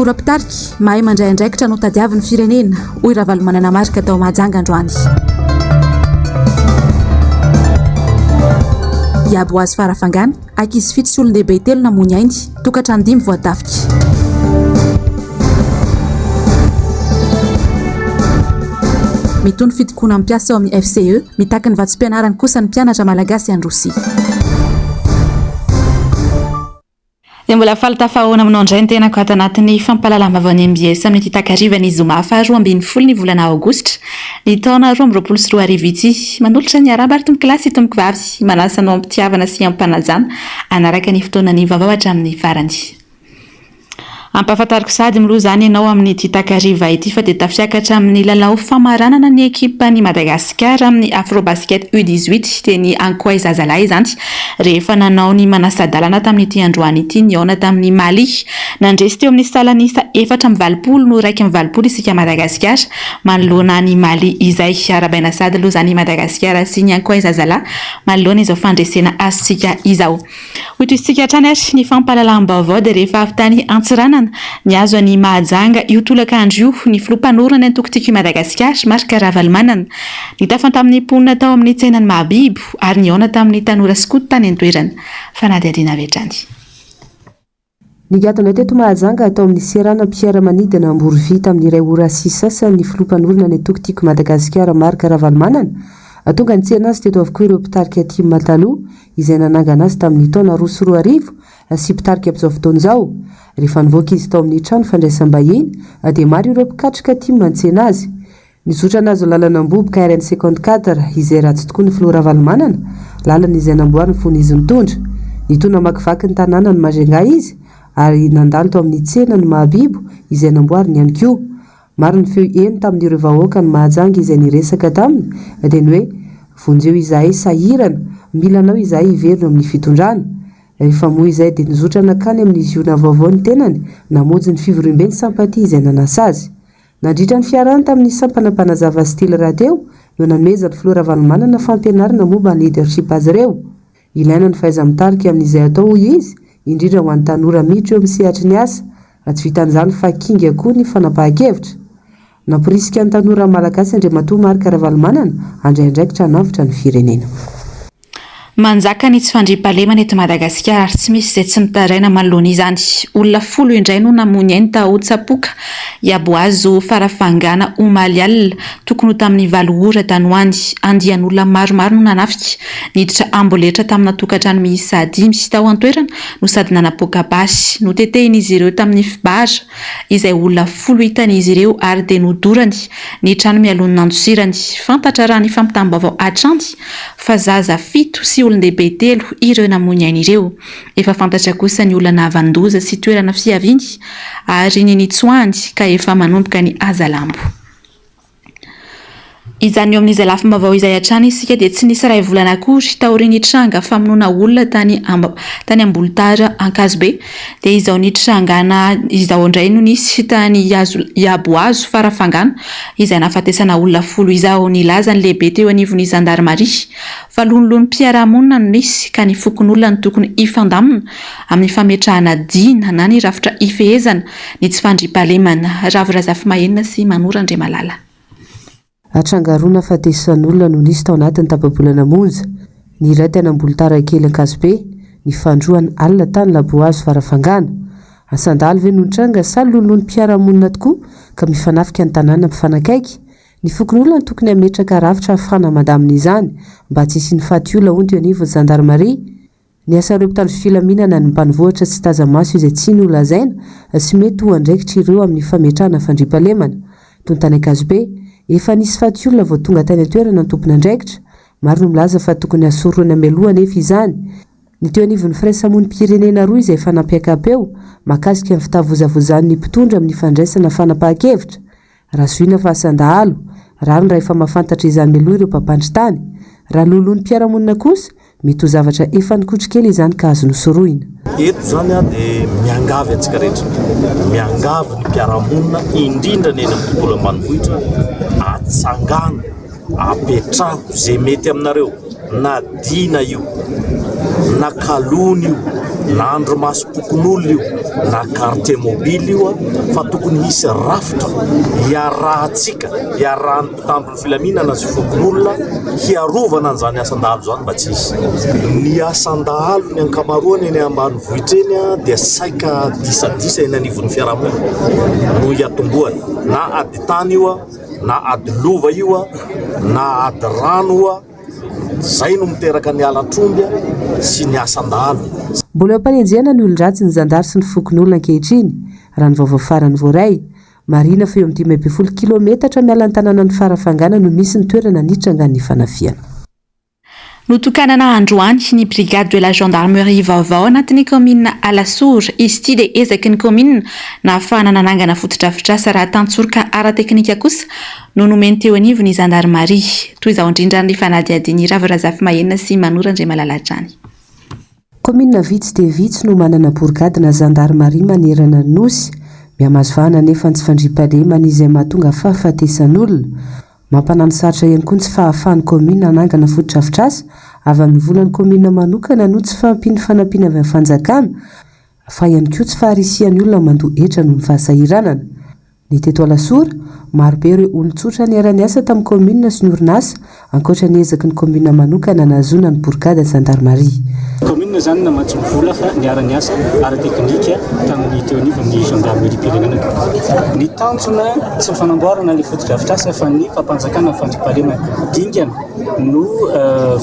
Ora-pitariky mahay mandray andraikitra no tadiavin'ny firenena hoy Ravalo manana marika tao Mahajanga androany. Iabo azy farafangana ankizy fito sy olon-dehibe telo namono ainy tokantrano 5 voatafika. Mitondro fitokoana amin'ny mpiasa ao amin'ny FCE mitaky ny vatsim-pianarany kosa ny mpianatra malagasy androsia. Dia mbola falitafahoana aminao indray ny tenako ato anatin'ny fampalalam-bavao ny MBS amin'ny ity takarivan'ny zoma fa 12 ny volana aogositra ny taona 2024 ity manolotra ny araba ary tombo kilasy tomboky vavy manasa anao ampitiavana sy ampanajana anaraka ny fotoanany vaovao hatramin'ny farany. Ampahafantariko sady miloha zany ianao amin'ny ity takariva ity fa dia tafiakatra amin'ny lalao famaranana ny ekipa ny Madagasikara amin'ny Afrobasket U18 dia ny Ankoay Zazalahy izany rehefa nanao ny manasadalana tamin'ity androany ity ny aona tamin'ny Mali nandresy teo amin'ny salanisa 4-20 no 2-20 isika Madagasikara manoloana ny Mali izay arabaina sady aloha zany Madagasikara sy ny Ankoay Zazalahy manoloana izao fandresena azontsika izao. Hoy isika hatrany ary ny fampalalam-baovao dia rehefa avy tany Antsiranana ny azo any Mahajanga io tolakandro io ny filompanorana ny tokotiko Madagasikara marika Ravalo manana ny tafany tamin'ny ponina tao amin'ny tsenany Mahabibo ary ny aona tamin'ny tanora skoto tany an-toerana fanadihadiana vetrany. Ny gatana teto Mahajanga tao amin'ny serana Pierre Manidina Amborovy tamin'ny 2 ora sy sasany ny filompanorana ny tokotiko Madagasikara marika Ravalo manana atonga ny tsena azy teto avokoa ireo mpitarika timu Mataloha izay nanangana azy tamin'ny taona 2024 sy mpitarika amin'izao fotoana izao. Rehefa nivoaka izy tao amin'ny trano fandraisam-bahiny dia maro ireo mpikatrika timu mantsena azy. Nizotra azy lalana amboboka RN54 izay ratsy tokoa ny filoha Ravalo manana lalana izay namboariny fony izy mitondra. Nitona makivaky ny tanàna ny Majunga izy ary nandalo tao amin'ny tsena ny Mahabibo izay namboariny ihany koa. Maro ny feo eny tamin'ireo vahoaka ny Mahajanga izay niresaka taminy dia ny hoe vonjeo izahay sahirana mila anao izahay hiverina amin'ny fitondrana. Rehefa moa izay dia nizotra nakany amin'izy io navaovao ny tenany namonjy ny fivoriam-be ny sampatia izay nanasa azy. Nandritra ny fiarahany tamin'ny sampana mpanazava stily rahateo no nanomeza ny filoha Ravalo manana fampianarana momba ny leadership azy ireo. Ilaina ny fahaiza-mitarika amin'izay atao hoy izy indrindra ho an'ny tanora miditra eo amin'ny sehatry ny asa tsy vitan'izany fa kinga koa ny fanapahan-kevitra. Namporisika ny tanora malagasy Andriamatoa marika Ravalo manana handray andraikitra hanavitra ny firenena. Manjaka ny tsy fandriam-pahalemana eto Madagasikara ary tsy misy izay tsy mitaraina manoloana izany. Olona 10 indray no namono ainy Taotsapoka Iabo azo farafangana omaly alina tokony ho tamin'ny 9 ora tanoany andian'olona maromaro no nanafika niditra amboletra tamina tokantrano miisa 5 tao an-toerana no sady nanapoaka basy no tetehin'izy ireo tamin'ny fibara izay olona 10 hitan'izy ireo ary dia nodorany ny trano mialony nandosirany fantatra raha ny fampitam-baovao hatrany fa zaza 7 sy olon-dehibe 3 ireo namono ainy ireo. Efa fantatra kosa ny olona navandoza sy toerana fiaviany ary ny nitsoany ka efa manomboka ny azalambo. Izany eo amin'izay lafim-baovao izay hatrany isika dia tsy nisy ray volana akory taorian'ny tranga famonoana olona tany Ambolitara Ankazobe dia izao ny trangana izao indray no nisy tany Iabo azo farafangana izay nafatesana olona 10 izao nilaza ny lehibe teo anivon'ny Gendarmerie fa lonolon'ny mpiarahamonina no nisy ka ny fokon'olona ny tokony ifandamina amin'ny fametrahana dina na ny rafitra ifehezana ny tsy fandriam-pahalemana Ravirazafy Mahenina sy Manora Andriamalala. Atrangarona fahatesan'olona no nisy tao anatin'ny tapabolana monja ny iray tany Ambolitara kely Ankazobe ny fandroany alina tany Laboazo farafangana asandalo ve no nitranga saly lolon'ny mpiarahamonina tokoa ka mifanafika ny tanàna mifanakaiky ny fokon'olona tokony hametraka rafitra ahafahana mandamina izany mba tsy hisy ny faty olona onto anivon'ny Gendarmerie. Ny asareo mpitandro filaminana ny mpanovohitra tsy tazamaso izay tsy ny olazaina sy mety ho andraikitra ireo amin'ny fametrahana fandriam-pahalemana toy ny tany Ankazobe efa nisy faty olona vao tonga tany an-toerana ny tompony andraikitra maro no milaza fa tokony asorona meloa nefa izany. Ny teo anivon'ny firaisamonim-pirenena roa izay efa nampiakapeo mahakasika ny fitavozavozan'ny mpitondra amin'ny fandraisana fanapahan-kevitra raha soina fa asandahalo rano raha efa mahafantatra izany meloa ireo mpampandry tany raha lolon'ny mpiarahamonina kosa mety ho zavatra efa nikotrokely izany ka azo nosoroina. Eto zany dia miangavy antsika rehetra miangavy ny mpiarahamonina indrindra ny eny amin'ny tontolo ambanivohitra atsangana apetraho izay mety aminareo na dina io na kalony io na andromasom-pokon'olona io na carte mobile io fa tokony hisy rafitra hiarahantsika hiarahan'ny mpitandro ny filaminana sy fokon'olona hiarovana an'izany asan-dahalo zany mba tsy hisy ny asan-dahalo ny ankamaroany eny ambanivohitra eny dia saika disadisa eny anivon'ny fiarahamonina no hiatomboany na ady tany io na ady lova io na ady rano io zay no miteraka ny alatromby sy ny asan-dahalo. Mbola eo am-panenjehana ny olon-dratsy ny zandary sy ny fokon'olona ankehitriny raha ny vaovao farany voaray marina fa eo amin'ny 15 kilometatra miala ny tanàna ny farafangana no misy ny toerana nitrangan'ny fanafiana. Notokanana androany ny brigade de la gendarmerie vaovao anatin'ny commune Alasour izy ity dia ezaky ny commune na ahafahana nanangana fotodrafitrasa raha tantsoroka ara-teknika kosa no nomeny teo anivony ny gendarmerie toy izao indrindra ny fanadiadiny Ravirazafy Mahenina sy Manora André Malalatrany. Commune vitsy dia vitsy no manana brigade na gendarmerie manerana ny nosy mihamazovana nefa tsy fandriam-pahalemana izay mahatonga fahafatesan'olona. Mampanano sarotra ihany koa tsy fahafahan'ny commune nanangana fotodrafitrasa avy amin'ny volan'ny commune manokana no tsy fampiny fanampiana avy amin'ny fanjakana fa ihany koa tsy faharisian'ny olona mandoa hetra noho ny fahasahiranana. Ny teto Alasoura marobe ireo olon-tsotra ny ara-niasa tamin'ny commune sy ny orinasa ankoatra ny ezaky ny commune manokana nazona ny brigade gendarmerie. Commune zany namatsy mivola fa ny ara-niasa ara-teknika tamin'ny teo anivon'ny gendarmerie pirenenaka. Ny tanjona tsy fanamboarana ilay fotodrafitrasa fa ny fampanjakana fandriam-pahalemana dingana no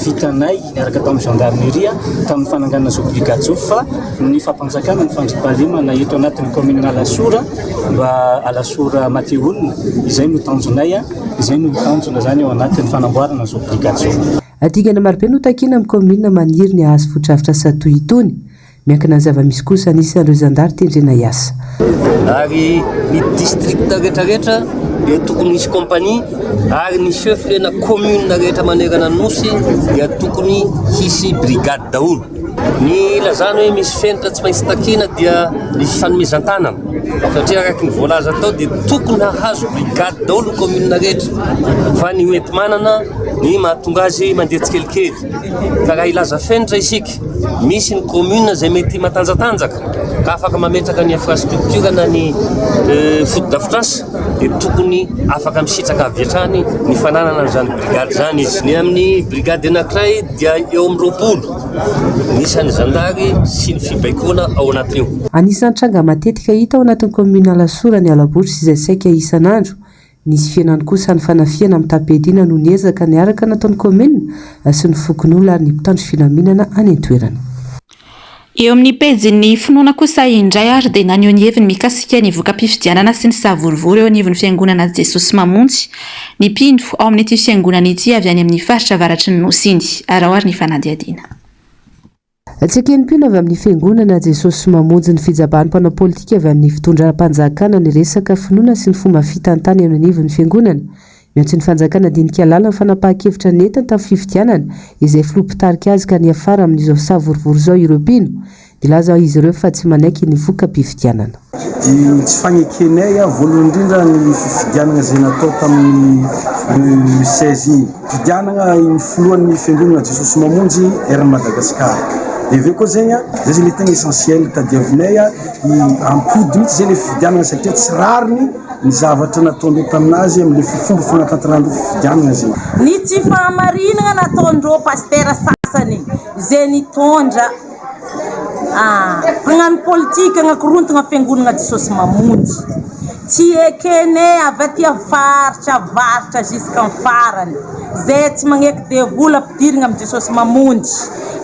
vitanay niaraka tamin'ny gendarmerie tamin'ny fananganana zao brigade zao fa ny fampanjakana ny fandriam-pahalemana eto anatin'ny commune Alasoura mba Alasoura Mateolina izay no tanjonay izay no tanjona zany eo anatin'ny fanamboarana zao brigade zao. Adigana marobe no takina amin'ny commune maniry ny ahazo fotodrafitrasa toy itony miankina ny zava-misy kosa anisan'ireo zandary tendrena hiasa. Ary ny district rehetrarehetra dia tokony misy compagnie ary ny chef lena commune rehetra manerana nosy dia tokony hisy brigade daholo. Ny lazana hoe misy fenitra tsy maintsy takina dia ny fanomezan-tanana satria araka ny voalaza tao dia tokony hahazo brigade daholo ny commune rehetra fa ny mety manana ny mahatonga azy mandeha tsikelikely ka raha ilaza fenitra isika misy ny commune izay mety matanjatanjaka ka afaka mametraka ny infrastructure na ny fotodrafitrasa dia tokony afaka misitraka avy hatrany ny fananana n'izany brigade zany izy. Ny amin'ny brigade anankiray dia eo amin'ny 20 nisan'ny zandary sy ny fibaikona ao anatin'io. Anisan'ny tranga matetika hita ao anatin'ny commune Alasoura ny alabotra izay saika isan'andro. Nisy fiainany kosa ny fanafiana amin'ny tapedina no niezaka niaraka nataon'ny commune sy ny fokon'olona ary ny mpitandro filaminana any an-toerana. Eo amin'ny pejin'ny finoana kosa indray ary dia naneo ny heviny mikasika ny voka-pifidianana sy ny savorivory eo anivon'ny fiangonana Jesosy Mamonjy ny mpindro ao amin'ity fiangonana ity avy any amin'ny faritra avaratry ny nosy iny arahoary ny fanadiadiana. Atsekeny mpino avy amin'ny fiangonana Jesosy Mamonjy ny fijabahan'ny mpanao politika avy amin'ny fitondram-panjakana ny resaka finoana sy ny fomba fitantana eo anivon'ny fiangonana. Miantso ny fanjakana dinika lalana fanapahan-kevitra netiny tamin'ny fifidianana izay filopitarika azy ka ny afara amin'izao savorivory zao ireo mpino. Dilaza izy ireo fa tsy manaiky ny voka-pifidianana. Tsy fagnekenay voalohany indrindra ny fifidianana izay natao tamin'ny 16 iny. Fifidianana ny filohan'ny fiangonana Jesosy Mamonjy eran'i Madagasikara. Dia aveo koa zegny zay le tegna essentiel tadiavinay ampody mihitsy zay le fifidianana satria tsy rariny ny zavatra nataondreo taminazy amin'le fomba fanatanterandreo fifidianana zegny. Ny tsy fahamarinana nataondreo pastera sasany zay nitondra hagnano politika hagnakorontana fiangonana Jesosy Mamonjy. Tsy ekenay avy aty avaritra jusqu'en farany. Zay tsy magneky devola ampidirina amin'ny Jesosy Mamonjy.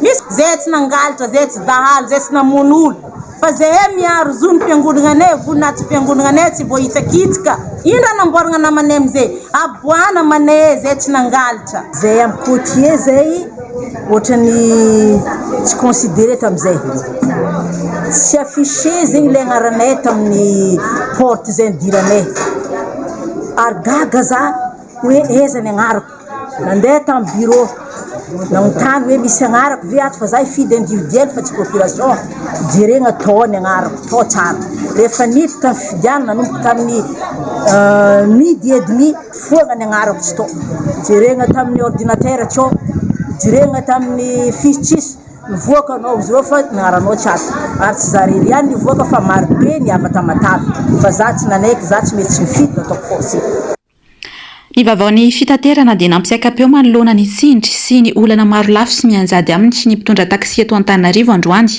Misy zay tsy nangalitra, zay tsy dahalo, zay tsy namono olo. Fa zay miaro zo ny fiangonana anay, voninahitsy fiangonana anay tsy voahitsakitsaka. Indra namboarana namanay amizay, aboana manay zay tsy nangalitra. Zay amin'ny potier zay ohatrany tsy considéré tamizay. Tsy affiché zegny le agnaranay tamin'ny porte zay nidiranay. Ary gaga za hoe eza ny agnarako. Nandeha tamin'ny bureau nanontany hoe misy agnarako ve ato fa za hifidy individuel fa tsy population. Jerena atao ny agnarako, atao tsara. Rehefa niditra tamin'ny fifidianana nanomboka tamin'ny midi et demi foana ny agnarako tsy tao. Jerena tamin'ny ordinateur tsao, jerena tamin'ny fiches mivoaka anao izy eo fa nagnaranao tsato ary tsy zarery ihany nivoaka fa marobe niavaka matavy fa za tsy nanaiky za tsy mety tsy mifidy ataoko forcé. Ny vavaon'ny fitaterana dia nampisaika-peo manoloana ny tsindry sy ny olana maro lafo sy mianjady aminy ny mpitondra taksi eto Antananarivo androany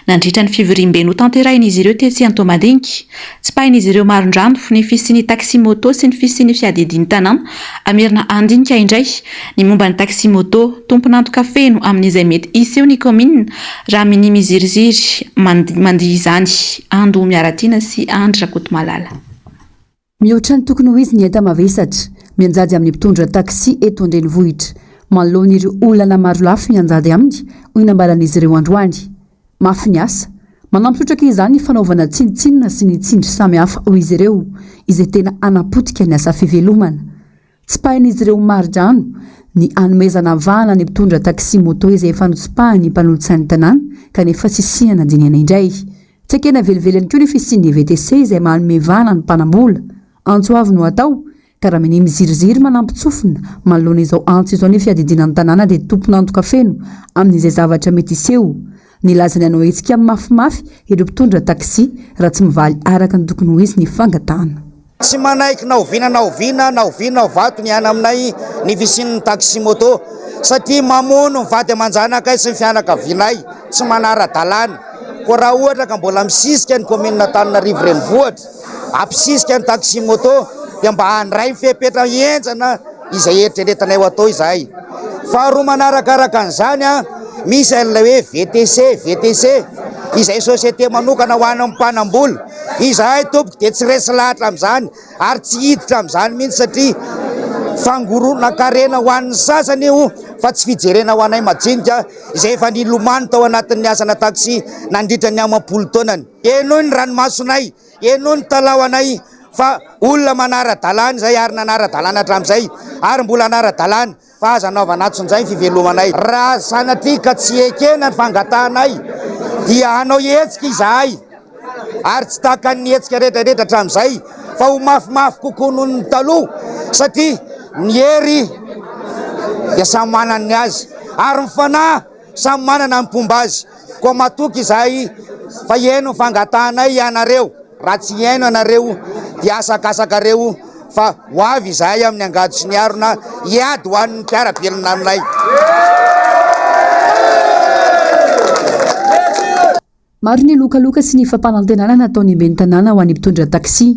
nandritra ny fivoriam-beno tanterahiny izy ireo tetsy Antoamadinky. Tsy pahin'izy ireo maron-drano ny fisian'ny taksi moto sy ny fisian'ny fiadidin'ny tanàna Amerina andinika indray ny momba ny taksi moto tompon'antoka feno amin'izay mety iseho ny commune raha miny miziriziry mandihy izany. Ando Miaratiana sy Andry Rakotomalala. Mihoatra ny tokony ho izy ny enta mavesatra mianjady amin'ny mpitondra taksi eto an-drenivohitra manoloan'ireo olana maro lafo mianjady aminy ho inambalan'izy ireo androany. Mafy ny asa manampitrotraka izany ny fanaovana tsinitsinina sy ny tsindry samihafa ho izy ireo izay tena anapotika ny asa fivelomana. Tsy pahin'izy ireo maro-drano ny anomezana vahana ny mpitondra taksi moto izay efa notsipahany mpanolotsain'ny tanàna kanefa sisihana diniana indray. Tsy akena velivelany koa ny fisian'ny VTC izay manome vahana ny mpanambola. Antso avy no atao ka raha miny miziriziry manampitsofina manoloana izao antso izao ny fiadidinan'ny tanàna dia tompon'antoka feno amin'izay zavatra mety iseho. Nilazany anao hetsika amin'ny mafimafy ireo mpitondra taksi raha tsy mivaly araka ny tokony ho izy ny fangatahana. Tsy manaiky na oviana vato ny ana aminay ny fisian'ny taksi moto satria mamono mivady amanjanakay sy ny fianakavianay tsy manara-dalàna. Ko raha ohatra ka mbola misisika ny commune Antananarivo renivohitra ampisisika ny taksi moto dia mba handray fepetra enjana izay eritreretanay ho atao izahay. Faharoa manarakaraka an'izany misy an'ilay hoe VTC izay société manokana ho an'ny mpanambola. Izahay tompoko dia tsy resy lahatra amin'izany ary tsy hiditra amin'izany mihitsy satria fangorona karena ho an'ny sasany io fa tsy fijerena ho anay majinika izay efa nilomano tao anatin'ny asana taksi nandritra ny amam-polo taonany. Eno ny ranomasonay, eno ny talao anay fa olona manara-dalàna izay ary nanara-dalàna hatramin'izay ary mbola anara-dalàna fa aza anaovana atson'izay fivelomanay. Raha sanatria ka tsy ekena ny fangatahanay dia hanao hetsika izahay ary tsy tahaka ny hetsika rehetrarehetra hatramin'izay fa ho mafimafy kokoa noho ny taloha satria ny hery dia samy manana ny azy ary ny fanahy samy manana ny fomba azy. Koa matoky izahay fa eno ny fangatahanay ianareo, raha tsy eno ianareo dia asakasakareo fa ho avy izahay amin'ny angady sy ny arona hiady ho an'ny mpiara-belona aminay. Maro ny lokaloka sy ny fampanantenana nataony ambeny tanàna ho an'ny mpitondra taksi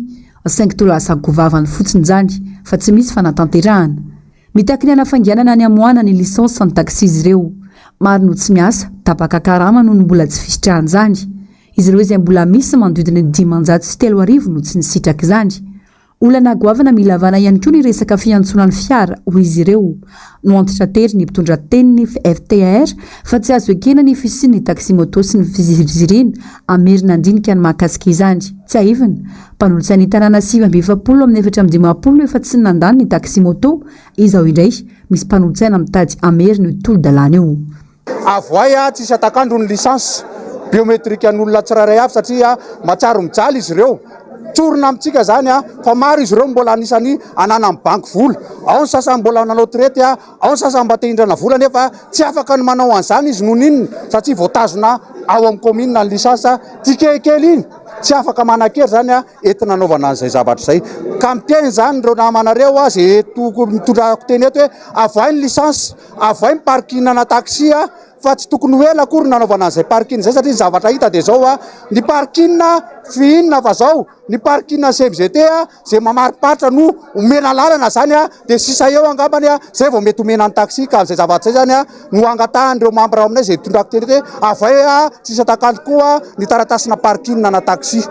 5 dollars sagovavany fotsiny izany fa tsy misy fanatanterahana. Mitaky ny anafangianana ny amoana ny lisansy ny taksi izy ireo. Maro no tsy miasa tapaka karama noho ny mbola tsy fisitrahana izany. Izy ireo izay mbola misy mandodina ny 503 no tsy nisitraka izany. Olana goavana mila avana ihany koa ny resaka fiantsonan'ny fiara ho izy ireo. No antitra tery ny mpitondra teny FTR fa tsy azo ekena ny fisian'ny taksi moto sy ny fizirizirina Amerina andinika ny mahakasika izany. Tsy aivana mpanolotsain'ny tanàna 720 amin'ny 450 efa tsy nandany ny taksi moto izao indray misy mpanolotsaina mitady Amerina io tolo-dalàna io. Avoay tsisy atakandro ny lisansy biometrika an'olona tsirairay avy satria matsaro mijaly izy ireo. Tsorona amintsika zany fa maro izy ireo mbola anisany anana amin'ny banky vola. Ao ny sasany mbola nanao trety, ao ny sasany mba te hindrana vola nefa tsy afaka ny manao an'izany izy noho n'inona satria voatazona ao amin'ny commune ny lisansy tikekely iny tsy afaka manan-kery zany entina anaovana an'izay zavatra izay. Ka miteny zany ireo namanareo izay mitondrako teny eto hoe avoay ny lisansy, avoay ny parking ana taksi fa tsy tokony ho ela akory nanaovana an'izay parking izay satria ny zavatra hita dia zao ny parking fihinana fa zao ny parking CMZT zay mamariparitra no omena lalana zany dia sisa eo angambany zay vao mety omena ny taksi ka amin'izay zavatra izay zany no angatahan'ireo mambra aminay izay tondrako teny hoe avay tsisy atakalo koa ny taratasina parking na taksi.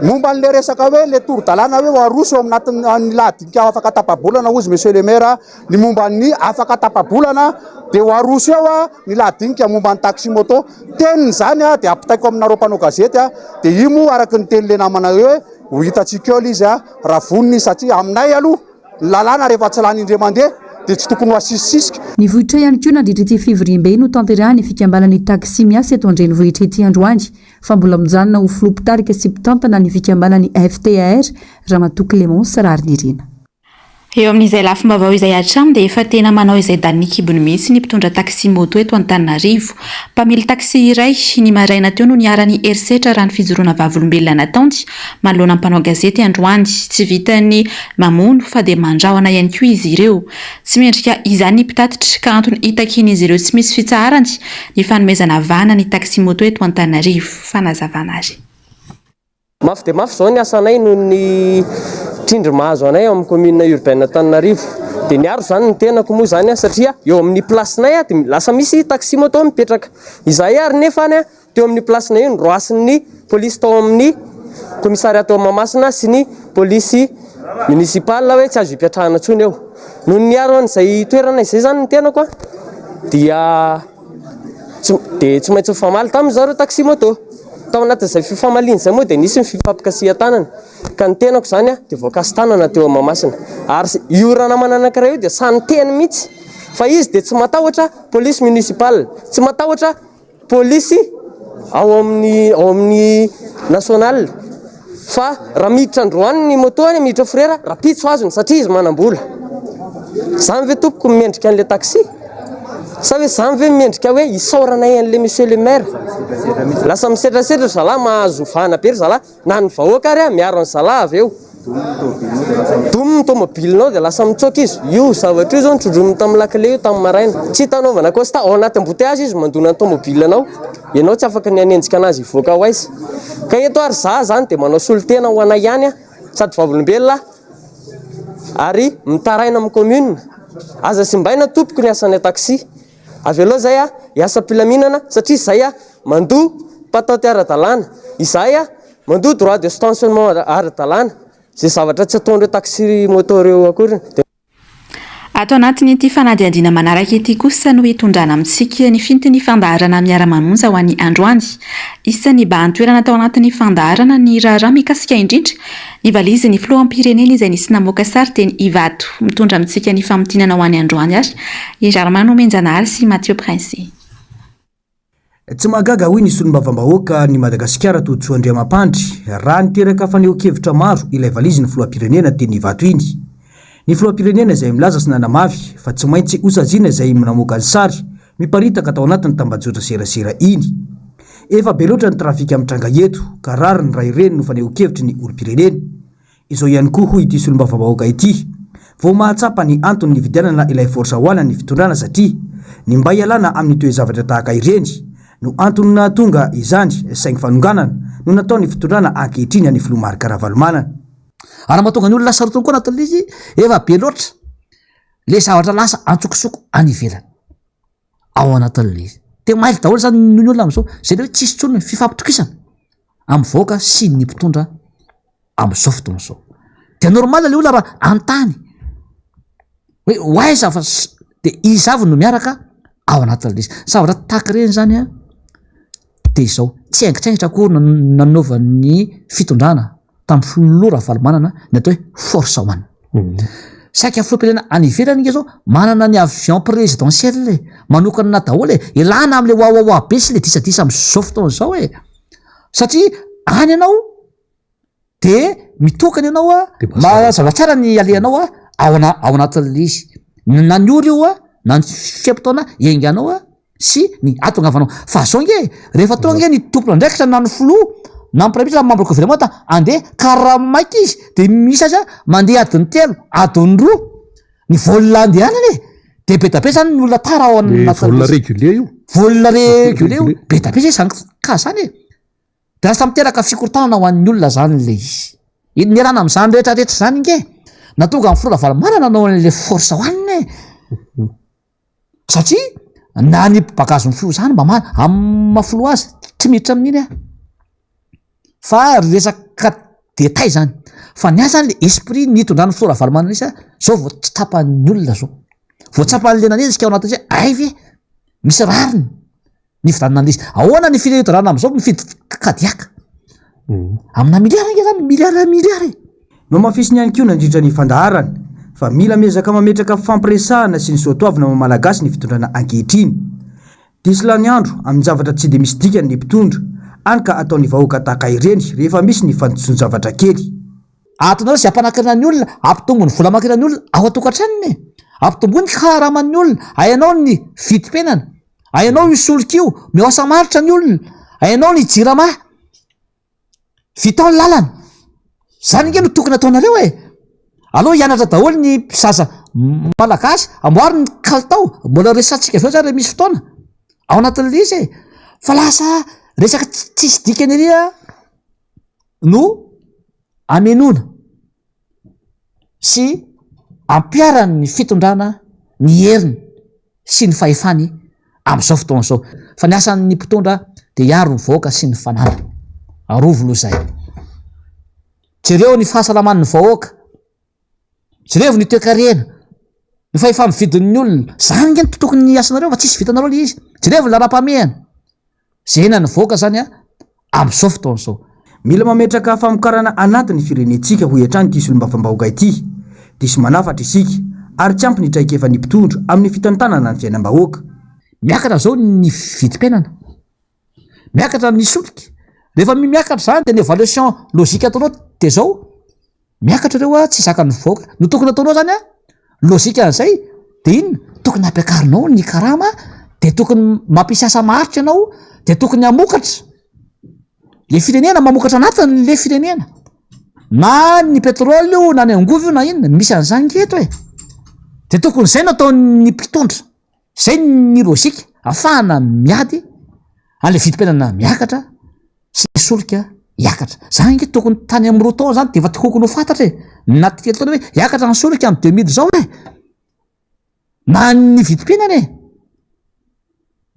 Momba n'le resaka hoe le toro-dalàna hoe aroso amin'ny lahadinika afaka tapabolana ozy monsieur le maire ny momba ny afaka tapabolana dia ho aroso eo ny lahadinika momba ny taksi moto teniny zany dia ampitaiko aminareo mpanao gazety dia io moa araka ny tenile namana hoe ho hitatsika eo izy raha voniny satria aminay aloha ny lalàna rehefa tsy lany indre mandeha dia tsy tokony ho asisisisika. Ny vohitra ihany koa nandritra ity fivoriam-be no tanterahany fikambanan'ny taksi miasa eto an-drenivohitra ity androany fa mbola mijanona ho filopitarika sy mpitantana ny fikambanan'ny FTR Ramatoa Clémence Rarinirina. Eo amin'izay lafim-baovao izay hatramo dia efa tena manao izay danikibony mihitsy ny mpitondra taxi moto eto Antananarivo. Mpamily taxi iray ny maraina teo no niarany erisetra raha ny fijoroana vavolombelona nataony manoloana mpanao gazety androany. Tsy vitany mamono fa dia mandrahona ihany koa izy ireo. Tsy mendrika izany ny mpitatitra ka antony itakiny ireo tsy misy fitsaharany ny fanomezana vana ny taxi moto eto Antananarivo. Fanazavana azy. Mafy dia mafy zao ny asanay noho ny trindry mahazo anay amin'ny commune urbaine Antananarivo. Dia niaro zany ny tenako moa zany satria eo amin'ny placenay dia lasa misy taxi moto mipetraka. Izahay ary nefa teo amin'ny placenay io roasin'ny polisy tao amin'ny commissariat tao Mahamasina sy ny polisy municipal hoe tsy azo hipetrahana tsony eo. Noho niaro an'izay toerana izay zany ny tenako dia tsy maintsy mifamaly tamin'ny zareo taxi moto. Tao anatin'izay fifamaliana izay moa dia nisy ny fifampikasiha tanana ka ny tenako zany dia voankazy tanana teo Mahamasina. Ary io ranamana anankiray io dia sany teny mihitsy fa izy dia tsy matahotra polisy municipal, tsy matahotra polisy ao amin'ny national fa raha miditra androany ny moto any miditra frera raha pitso azony satria izy manam-bola. Zany ve tompoko mendrika an'ilay taxi? Sa hoe zany ve mendrika hoe isaoranay an'ilay monsieur le maire? Lasa misetrasetra zala mahazo vana be zala na ny vahoaka ary miaro ny zala avy eo. Domy tomobilinao dia lasa mitsoka izy. Io zavatra io zao nitrodrominy tamin'ny lakile io tamin'ny maraina. Tsy hitanaovana kosta ao anaty embouteillage izy mandona ny tomobilinao. Ianao tsy afaka ny anenjika anazy ivoaka ho aiza. Ka eto ary za zany dia manao solotena ho anay ihany sady vavolombelona ary mitaraina amin'ny commune. Aza simbaina tompoko ny asanay taxi. Avy aloha zay hiasa pilaminana satria izay mandoa patate ara-dalàna. Izay mandoa droit de stationnement ara-dalàna. Zay zavatra tsy ataon'ireo taxi moto reo akory. Ato anatin'ity fanadihadiana manaraka ity kosa no hitondrana amintsika ny fintiny fandaharana miara-manonja ho an'ny androany. Isan'ny mba antoerana tao anatin'ny fandaharana ny raharaha mikasika indrindra ny valizin'ny filoham-pirenena izay nisy namoaka sary teny Ivato mitondra amintsika ny famotinana ho an'ny androany ary Germain Menjanary sy Mathieu Prince. Tsy mahagaga hoy ny solombavam-bahoaka ny Madagasikara Toditsoa Andriamampandry raha niteraka faneho-kevitra maro ilay valizin'ny filoham-pirenena teny Ivato iny. Ny filoham-pirenena izay milaza sy nanamavy fa tsy maintsy hosaziana izay namoaka ny sary miparitaka tao anatin'ny tambajotra serasera iny. Efa be loatra ny trafika amin'ny tranga eto ka rary ny ray ireny no faneho-kevitry ny olom-pirenena. Izao ihany koa hoy ity solombavam-bahoaka ity. Vao mahatsapa ny antony nividianana ilay forsa hoana ny fitondrana satria ny mba hialana amin'ny toe-zavatra tahaka ireny no antony nahatonga izany saingy fanonganana no nataony fitondrana ankehitriny any Filomarika Ravalomanana. Ary mahatonga ny olona lasa rotony koa natan'ilay izy efa be loatra le zavatra lasa antsokosoko any ivelany ao anatin'ilay izy. Tena maily daholo zany ny olona amin'izao zay hoe tsisy tsony fifampitokisana amin'ny vahoaka sy ny mpitondra amin'izao fotoana izao. Dia normal le olona raha antany hoe hoaiza fa dia izy avy no miaraka ao anatin'ilay izy. Zavatra tahaka ireny zany dia izao tsy haingitsaingitra akory nanaovan'ny fitondrana tamin'ny filoha Ravalomanana ny atao hoe force one. Saika filoham-pirenena any ivelany inge zao manana ny avion présidentiel manokana daholo ilana amin'ilay wawawa be sy le disadisa amin'izao fotoana izao satria any ianao dia mitokana ianao zava-tsara ny alehanao ao anatin'ilay izy na ny ora io na ny fiampitaona ienganao sy ny atongavanao. Fa zao nge rehefa tonga nge ny tompona ndraikitra na ny filoha na ny premier membre gouvernement andeha karaha maika izy dia misy aza mandeha adiny 3 adiny 2 ny volona andehanany dia be tabe zany ny olona tara ao volona régulier io be tabe zay zany ka zany dia lasa miteraka fikorontanana ho an'ny olona zany le izy. Iny niarana amin'izany rehetrarehetra zany nge natonga amin'ny filoha Ravalomanana nanao an'ilay force one satria na ny bagazo ny filoha zany mba mafiloha azy tsy miditra amin'iny fa resaka détail zany fa ny asany le esprit nitondrany filoha Ravalomanana izy zao vao tsy tapan'ny olona zao vao tsapany lenana izy ka ao anatin'izay ay ve misy rariny ny fidanana izy ahoana ny fitondrana amin'izao mifidy kadiaka amina miliara nge zany miliara. No mafisiny ihany koa nandritra ny fandaharana fa mila miezaka mametraka fampiresahana sy ny soatoavina malagasy ny fitondrana ankehitriny. Disy lany andro amin'ny zavatra tsy dia misy dikany ny mpitondra any ka ataon'ny vahoaka tahaka ireny rehefa misy ny fandotsoan-javatra kely. atonareo sy ampanakirana ny olona ampitombony vola amakirana ny olona ao atokantranony ampitombony karaman'ny olona ayanao ny vitim-penana ayanao isolokio mihoasa maritra ny olona ayanao ny jirama vitao ny lalana zany nge no tokony ataonareo aloha hianatra daholo ny mpizaza malagasy amboary ny kalitao mbola resantsika aveo zany re misy fotoana ao anatin'le izy fa lasa resaka tsisy dikany ery no amenona sy ampiarany fitondrana ny heriny sy ny fahefany am'izao fotoana zao fa ny asan'ny mpitondra de hiaro ny vahoaka sy ny fanana arovo loha zay jereo ny fahasalaman'ny vahoaka jerevo ny toe-karena ny fahefamividin'ny olona zany nge ny tokony ny asanareo fa tsisy vitanareo le izy jerevo ny lara-pamehana zena ny vahoaka zany am'izao fotoana zao mila mametraka famokarana anatin'ny firenetsika ho hiatrany ty solom-bavambahoaka ity disy manafatra isika ary tsy ampy ny traikefa ny mpitondra amin'ny fitantanana ny fiainam-bahoaka miakatra zao ny vitim-penana miakatra ny soliky rehefa miakatra zany de ny évaluation logika ataonao de zao miakatra reo tsy zakany vahoaka no tokony ataonao zany logika an'izay de inona tokony ampiakarinao ny karama de tokony mampisasa maritra ianao de tokony amokatra le firenena mamokatra anatiny le firenena na ny petrôly io na ny angovo io na inona misy an'izany ngeto de tokony zay no ataon'ny mpitondra zay ny logika ahafahana miady an'le vitim-penana miakatra sy ny solika hiakatra zany nge tokony tany amin'ny roa taona zany de efa tokony ho fantatra naty telo taona hoe hiakatra ny solika amy 2000 zao na ny vitim-penana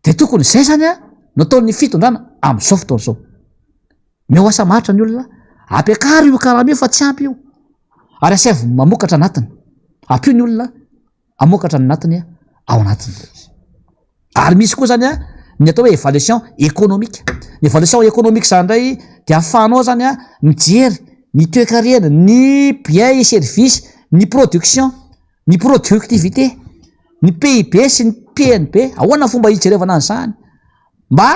de tokony zay zany no ataon'ny fitondrana am'izao fotoana zao mihoasa maritra ny olona ampiakary io karama io fa tsy ampy io ary asaivo mamokatra anatiny ampio ny olona amokatra ny anatiny ao anatiny ary misy koa zany ny atao hoe évaluation économique ny évaluation économique zany ndray de ahafahanao zany mijery ny toe-karena ny bien et service ny production ny productivité ny PIB sy ny PNB ahoana fomba hijerevana an'izany mba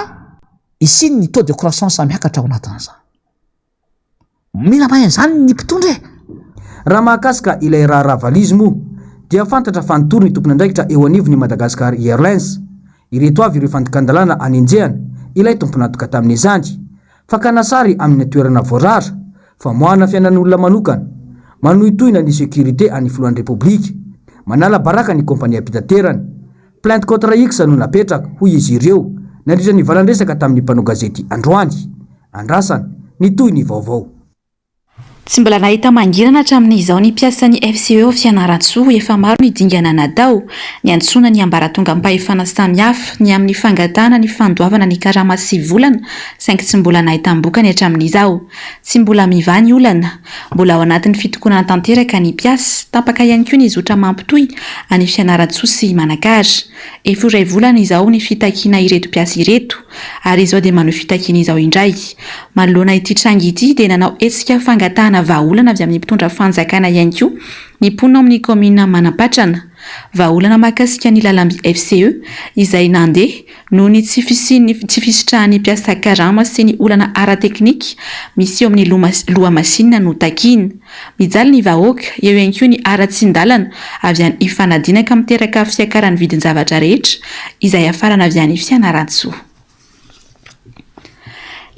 isiny ny taux de croissance miakatra ao anatin'izany mila mahay zany ny mpitondra raha mahakasika ilay raharavalisme dia fantatra fanotory ny tompony andraikitra eo anivony Madagascar Airlines ireto avy ireo fandokandalana anenjehana ilay tompony atoka tamin'ny izany fa kanasary amin'ny toerana voarara famoahana fiainan'olona manokana manohitohina ny sécurité any filohan'ny repoblika manala baraka ny kompania mpitaterany plainte contre X no napetraka hoy izy ireo nandritra ny valandresaka tamin'ny mpanao gazety androany andrasana ny toy ny vaovao tsy mbola nahita mangirana hatramin'izao ny mpiasan'ny FCE Fianaratsoa efa maro ny dingana nadao ny antsoina ny ambaratonga mpahefana samihafa ny amin'ny fangatana ny fandoavana ny karama sy volana saingy tsy mbola nahita mbokany hatramin'izao tsy mbola mivany olana mbola ao anatin'ny fitokonana tanteraka ny mpiasa tapaka ihany koa ny zotra mampitohy any Fianaratsoa sy Manakary efa volana izao ny fitakiana ireto mpiasa ireto ary izao dia manao fitakiana izao indray manoloana ity trangy ity dia nanao hetsika fangatana vahaolana avy amin'ny mpitondra fanjakana ihany koa ny mponina amin'ny komina Manampatrana vahaolana mahakasika ny lalamby FCE izay nandeha noho ny tsy fisitrahan'ny mpiasa karama sy ny olana ara-teknika misy eo amin'ny loha masinina no takiana mijaly ny vahoaka eo ihany koa ny ara-tsindalana avy any ifanadinaka miteraka fiakaran'ny vidin-javatra rehetra izay afarana avy any Fianaratsoa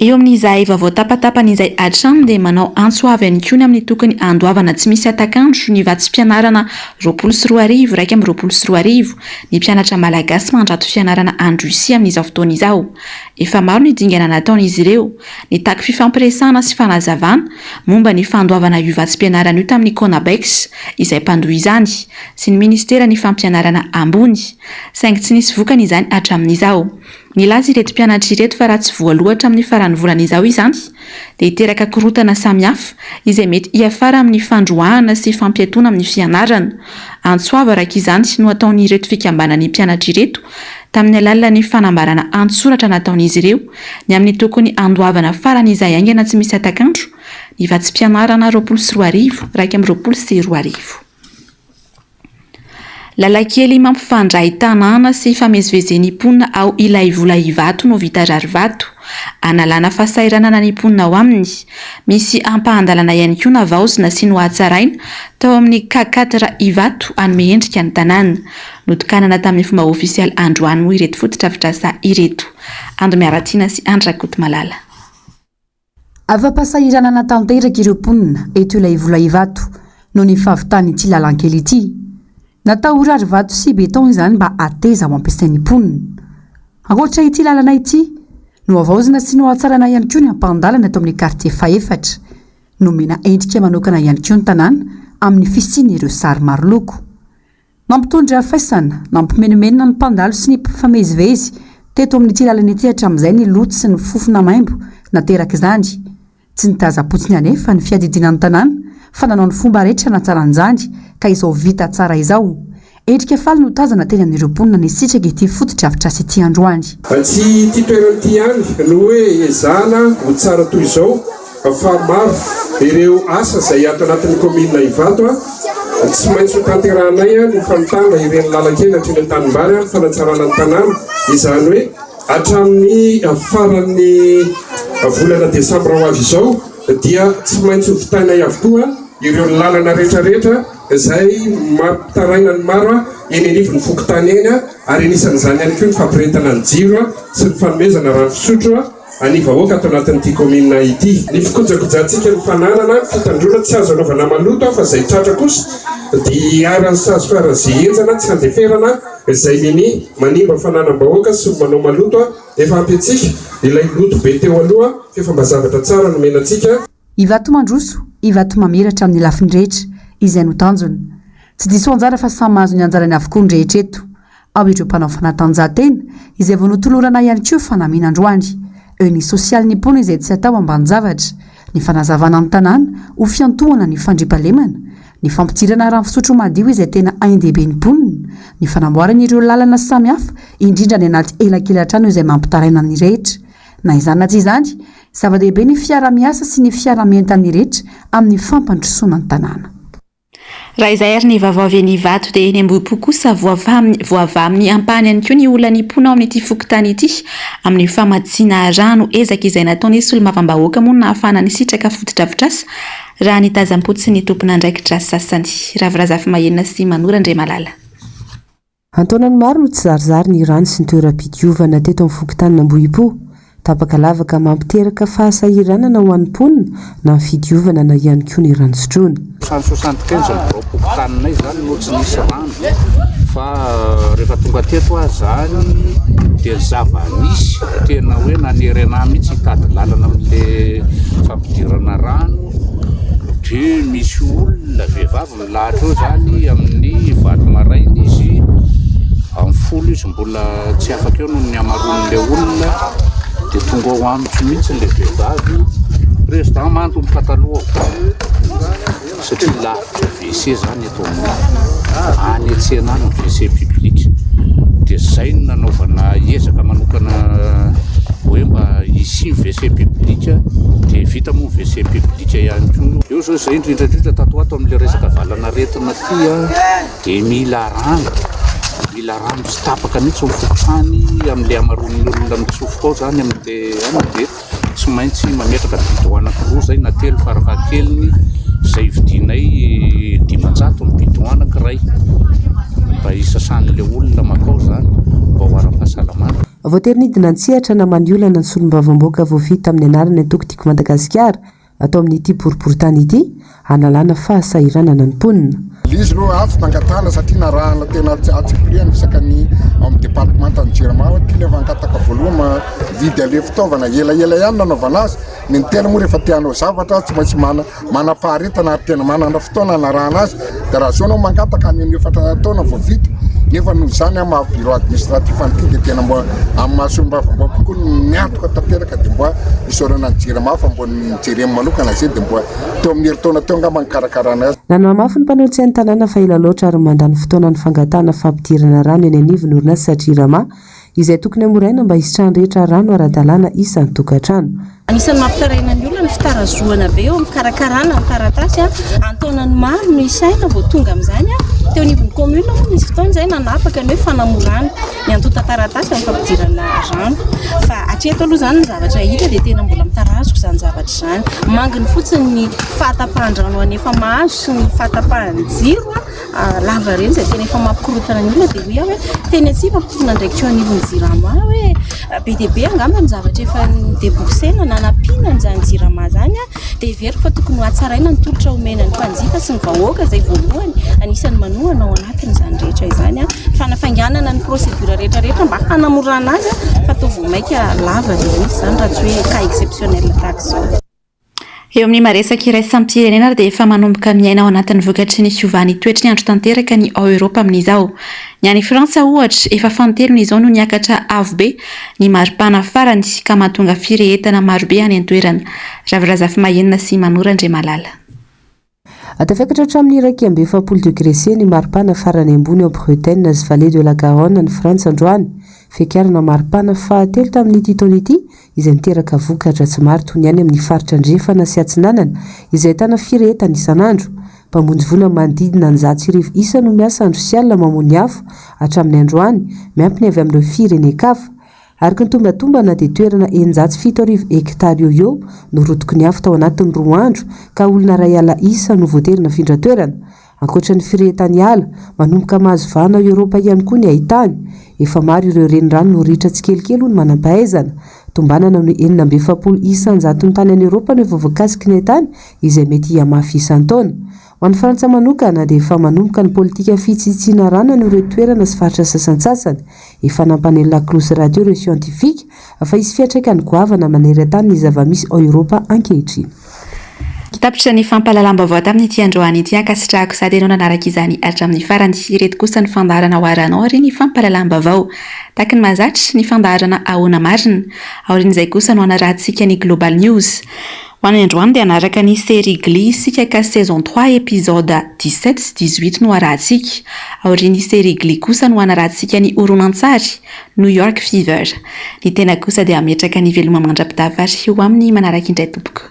eo amin'izay vaovao tapatapan'izay hatrany dia manao antso avy any koa ny amin'ny tokony andoavana tsy misy atakandro ny vatsim-pianarana 24 raika amin'ny 24 ny mpianatra malagasy mandrato fianarana androisia amin'izao fotoana izao efa maro ny dingana nataon'izy ireo ny taky fifampiresahana sy fanazavana momba ny fandoavana io vatsim-pianarana io tamin'ny CONABEX izay mpandohy izany sy ny ministera ny fampianarana ambony saingy tsy nisy vokany izany hatramin'izao nilaza ireto mpianatra ireto fa raha tsy voalohatra amin'ny farany volana izao izany dia hiteraka korotana samihafa izay mety hiafara amin'ny fandroahana sy fampiatoana amin'ny fianarana antsoava raka izany no ataon'ireto fikambanany mpianatra ireto tamin'ny alalan'ny fanambarana antsoratra nataon'izy ireo ny amin'ny tokony andoavana farany izay aingana tsy misy atakandro ny vatsim-pianarana 24 raika amin'ny 24 lalakely mampifandray tanàna sy famezivezeny mponina ao ilay vola ivato no vita rarivato analana fahasahiranana ny mponina ao aminy. Misy ampahandalana ihany koa navaozina sy nohatsaraina tao amin'ny K4 Ivato anome endrika ny tanàna. Notokanana tamin'ny fomba ofisialy androany moa ireto fototra-pitrasa ireto. Andro Miaratiana sy Andrakoto Malala. Afa-pasahiranana tanteraka ireo mponina eto ilay vola Ivato no ny fahavitany ity lalankely ity. Natao rary vato sy beton izany mba ateza ho ampiasain'ny mponina. Ankoatra ity lalana ity no avaozina sy nohatsarana ihany koa ny ampandalana eto amin'ny quartier Fahefatra. Nomena endrika manokana ihany koa ny tanàna amin'ny fisiany ireo sary maro loko. Nampitondra faisana, nampimenomena ny mpandalo sy ny mpifamezivezy teto amin'ity lalana ity hatramin'izay ny loto sy ny fofona maimbo nateraka izany. Tsy nitaza-potsiny anefa ny fiadidinan'ny tanàna fa nanao ny fomba rehetra natsaran'izany ka izao vita tsara izao. Endrika faly no tazana teny amin'ireo mponina ny sitraka ity fototra-pitrasa ity androany. Tsy ity toerana ity ihany no hoe ezana ho tsara toy izao fa maro ireo asa izay ato anatin'ny commune Ivato tsy maintsy ho tanterahanay ny fanotana ireny lalankely hatreny an-tanimbary fanatsarana ny tanàna izany hoe hatramin'ny faran'ny volana desambra ho avy izao dia tsy maintsy ho vitanay avokoa ireo lalana rehetrarehetra izay mampitaraina ny maro eny anivon'ny fokotany eny ary anisan'izany ihany koa ny fampiretana ny jiro sy ny fanomezana rano fisotro anivahoaka ato anatin'ity commune ity. Ny fikojakojantsika ny fananana fitandrona tsy azo anaovana maloto fa izay tratra kosa dia arany sazo faran'izay enjana tsy handeferana izay nini manimba fananam-bahoaka sy manao maloto efa ampiatsika ilay loto be teo aloha fifambazavatra tsara nomenantsika. Ivato mandroso, Ivato mamiratra amin'ny lafiny rehetra izay no tanjony. Tsy diso anjara fa samy mahazo ny anjarany avokoa ny rehetra eto. Ao ireo mpanao fanatanjahantena izay vao notolorana ihany koa fanamiana androany. Eo ny sosialy ny mpona izay tsy atao ambany zavatra, ny fanazavana ny tanàna ho fiantohana ny fandriampahalemana, ny fampitirana rano fisotro madio izay tena ain-dehibe ny mponina, ny fanamboarana ireo lalana samihafa indrindra ny anaty elakelan-trano izay mampitaraina ny rehetra. Na izany na tsy izany, zava-dehibe ny fiara-miasa sy ny fiara-mientan'ny rehetra amin'ny fampandrosoana ny tanàna. Raha izay ary ny vaovao avy any Ivato dia eny Ambohipo kosa voava amin'ny ampahany ihany koa ny olona ny mponina ao amin'ity fokotany ity amin'ny famatsiana rano ezaka izay nataony solombavambahoaka moa nahafahana ny sitraka fototra-pitrasa raha ny tazam-potsy ny tompon'andraikitra sasany. Ravirazafy Mahenina sy Manora Ndray Malala. Antaonany maro no tsy zarizary ny rano sy ny toeram-pidiovana teto amin'ny fokotany Ambohipo. Tapaka lavaka mampiteraka fahasahiranana ho an'ny mponina na fidiovana na ihany koa ny rano sotroina. 75 pokotanay zany no tsy nisy rano fa rehefa tonga teto zany dia zava-nisy tena hoe nanerana mihitsy hitady lalana amin'le fampidirana rano dia misy olona vehivavy milahatra eo zany amin'ny valo maraina izy amin'ny folo izy mbola tsy afaka eo noho ny amaroan'le olona dia tonga ao amitsy mihitsy le vehivavy président manto pataloha satria lavitra WC zany eto any an-tsena any WC public dia zay no nanaovana ezaka manokana hoe mba hisy WC public dia vita moa WC public ihany koa. Eo zao zay indrindrandrindra tato ato amin'le resaka valanaretina ty dia mila rano tsy tapaka mihitsy mifokotany amin'le amaroan'ny olona mitsofoka ao zany amin'le any dia tsy maintsy mametraka bidon anankiroa zay na telo farafahakeliny izay vidinay 500 ny bidon anankiray mba hisasan'le olona makao zany mba ho ara-pahasalamana. Voaterinidina antsihatra na maniolana ny solombavamboaka voavita amin'ny anarana tokotiko Madagasikara atao amin'ity boriboritany ity analana fahasahiranana ny mponina. Izy aloha azo nangatana satria narahana tena atsipliana isaka ny amin'ny departemanta ny Jirama tiany avangataka voalohany vidy ale fitaovana ela ihany nanaovana azy ny tena moa rehefa tianao zavatra tsy maintsy mana-paharetana ary tena manana fotoana narahana azy dia raha zao anao mangataka ny efatra taona vao vita nefa noho izany amin'ny bureau administratif an'ity dia tena mbo amin'ny mahasombavamboaka kokoa miantoka tanteraka dia mbo isorana ny Jirama fa mbo ny jeremy manokana zay dia mbo teo amin'ny herintaona teo angamba nikarakarana azy. Nanamafy ny mpanolotsy ny tanàna fa ela loatra ary mandany fotoana ny fangatana fampidirana rano eny anivon'ny orinasa Jirama izay tokony amoraina mba hisitrahany rehetra rano ara-dalàna isan'ny tokantrano. Anisan'ny mampitaraina ny olona ny fitarazoana be eo amin'ny fikarakarana ny taratasy antaonany maro no isaina vao tonga amin'izany teo anivon'ny commune moa misy fotoana izay nanapaka ny hoe fanamorana ny antota taratasy amin'ny fampidirana rano fa hatreto aloha zany ny zavatra hita dia tena mbola mitarazoko zany zavatra zany manginy fotsiny ny fahatapahan-drano efa mahazo sy ny fahatapahan-jiro lava reny zay tena efa mampikorotana ny olona dia hoe hoe teny atsy mampitona ndraiky teo anivony jirama hoe be dia be angamba ny zavatra efa deboursena nanampiana n'izany jirama zany dia veriko fa tokony ho atsaraina ny tolotra omena ny mpanjifa sy ny vahoaka izay voalohany anisan'ny manohana ao anatiny izany rehetra izany fanafanganana ny procédure rehetrarehetra mba hanamorana azy fa toa vao maika lava misy zany raha tsy hoe cas exceptionnel tahaka izao. Eo amin'ny maresaka iraisam-pirenena dia efa manomboka miaina ao anatin'ny vokatry ny fiovan'ny toetry ny andro tanteraka ny ao Eoropa amin'izao. Ny any Frantsa ohatra efa fantelony izao no niakatra avo be ny maripana farany ka mahatonga firehetana marobe any an-toerana. Ravirazafy mahenina sy Manora Andriamalala. Atafakatra hatramin'ny iraika amby 70 degré C ny maripana farany ambony ao Bretagne sy Vallée de la Garonne ny Frantsa androany. Fiakarana maripana fahatelo tamin'ity taona ity izay niteraka vokatra tsy maro toy ny any amin'ny faritra andrefana sy atsinanana izay ahitana firehetana isan'andro. Mpamonjy vola manodidina ny 100 isa no miasa andro sy alina mamono afo hatramin'ny androany miampiny avy amin'ireo firenen-kafa. Araka ny tombatombana dia toerana 907 hektara eo no rotoky ny afo tao anatin'ny 2 andro ka olona ray ala isa no voaterina findra-toerana. Ankoatra ny firehetany ala, manomboka mahazo vahana ao Eoropa ihany koa ny ahitany. Efa maro ireo renirano no ritra tsikelikely no manam-pahaizana. Tombanana no 470 isan-jato ny tany any Eoropa no vovoakasiky ny ahitany izay mety hamafy isan-taona. Ho an'ny Frantsa manokana dia efa manomboka ny politika fitsitsiana rano ny ireo toerana sy faritra sasantsasany. Efa nampanela Laclose radio ireo siantifika fa hisy fiantraikany goavana manery tany ny zava-misy ao Eoropa ankehitriny. Kitapitra ny fampahalalam-baovao tamin'ity androany ity ankasitrahako sady ianao nanaraka izany hatramin'ny farany. Ireto kosa ny fandaharana ho aranao ary ny fampahalalam-baovao tahaka ny mahazatra ny fandaharana ahoana marina. Aorian'izay kosa no anarahantsika ny Global News. Ho an'ny androany dia anaraka ny série Glee sika ka saison 3 épisode 17 sy 18 no arahantsika. Aorian'ny série Glee kosa no anarahantsika ny horonan-tsary New York Fever. Ny tena kosa dia ametraka ny veloma mandra-pitavy ho amin'ny manaraka indray tompoko.